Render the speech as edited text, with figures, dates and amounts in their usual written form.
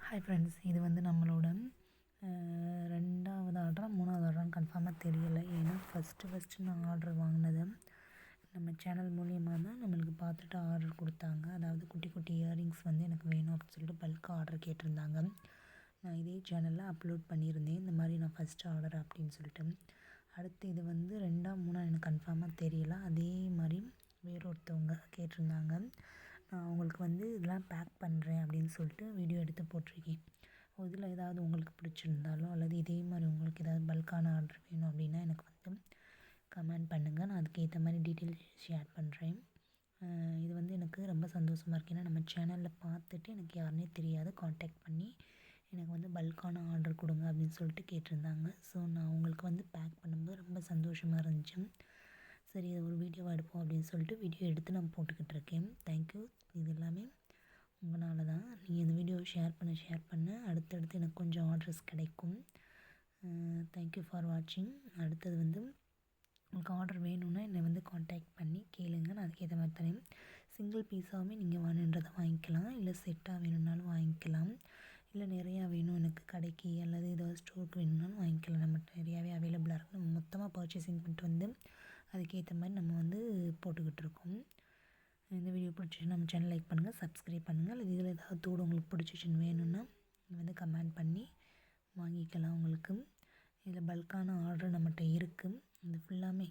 Hi friends, இது வந்து நம்மளோட 2வது ஆர்டரா 3வது ஆர்டரான்னு கன்ஃபார்மாக தெரியலை. ஏன்னா ஃபஸ்ட்டு நான் ஆர்டர் வாங்கினது நம்ம சேனல் மூலியமாக தான் நம்மளுக்கு பார்த்துட்டு ஆர்டர் கொடுத்தாங்க. அதாவது குட்டி குட்டி இயரிங்ஸ் வந்து எனக்கு வேணும் அப்படின்னு சொல்லிட்டு பல்காக ஆர்டர் கேட்டிருந்தாங்க. நான் இதே சேனலில் அப்லோட் பண்ணியிருந்தேன், இந்த மாதிரி நான் ஃபஸ்ட்டு ஆர்டர் அப்படின்னு சொல்லிட்டு. அடுத்து இது வந்து 2ஆ 3ஆ எனக்கு கன்ஃபார்மாக தெரியல. அதே மாதிரி வேறொருத்தவங்க கேட்டிருந்தாங்க. நான் அவங்களுக்கு வந்து இதெல்லாம் பேக் பண்ணுறேன் அப்படின்னு சொல்லிட்டு வீடியோ எடுத்து போட்டிருக்கேன். இதில் ஏதாவது உங்களுக்கு பிடிச்சிருந்தாலோ அல்லது இதே மாதிரி உங்களுக்கு ஏதாவது பல்கான ஆர்டர் வேணும் அப்படின்னா எனக்கு வந்து கமெண்ட் பண்ணுங்கள். நான் அதுக்கேற்ற மாதிரி டீட்டெயில்ஸ் ஷேர் பண்ணுறேன். இது வந்து எனக்கு ரொம்ப சந்தோஷமாக இருக்குது. ஏன்னா நம்ம சேனலில் பார்த்துட்டு எனக்கு யாருனே தெரியாது, காண்டாக்ட் பண்ணி எனக்கு வந்து பல்கான ஆர்டர் கொடுங்க அப்படின்னு சொல்லிட்டு கேட்டிருந்தாங்க. ஸோ நான் அவங்களுக்கு வந்து பேக் பண்ணும்போது ரொம்ப சந்தோஷமாக இருந்துச்சு. சரி, இதை ஒரு வீடியோவாக எடுப்போம் அப்படின்னு சொல்லிட்டு வீடியோ எடுத்து நான் போட்டுக்கிட்டு இருக்கேன். தேங்க்யூ. இது எல்லாமே உங்களால் தான். நீங்கள் இந்த வீடியோவை ஷேர் பண்ண அடுத்தடுத்து எனக்கு கொஞ்சம் ஆர்டர்ஸ் கிடைக்கும். தேங்க்யூ ஃபார் வாட்சிங். அடுத்தது வந்து உங்களுக்கு ஆர்டர் வேணும்னா என்னை வந்து காண்டாக்ட் பண்ணி கேளுங்க, நான் அதுக்கேற்ற மாதிரி தரேன். சிங்கிள் பீஸாகவுமே நீங்கள் வேணுன்றதை வாங்கிக்கலாம், இல்லை செட்டாக வேணும்னாலும் வாங்கிக்கலாம், இல்லை நிறையா வேணும் எனக்கு கடைக்கு அல்லது ஏதாவது ஸ்டோருக்கு வேணும்னாலும் வாங்கிக்கலாம். நம்மகிட்ட நிறையாவே அவைலபிளாக இருக்குது. நம்ம மொத்தமாக பர்ச்சேசிங் பண்ணிட்டு வந்து அதுக்கேற்ற மாதிரி நம்ம வந்து போட்டுக்கிட்டு இருக்கோம். இந்த வீடியோ பிடிச்சிச்சுன்னா நம்ம சேனல் லைக் பண்ணுங்கள், சப்ஸ்கிரைப் பண்ணுங்கள். அல்லது இதில் ஏதாவது தோடு உங்களுக்கு பிடிச்சிச்சின்னு வேணும்னா வந்து கமெண்ட் பண்ணி வாங்கிக்கலாம். உங்களுக்கு இதில் பல்கான ஆர்டர் நம்மகிட்ட இருக்குது. இது ஃபுல்லாமே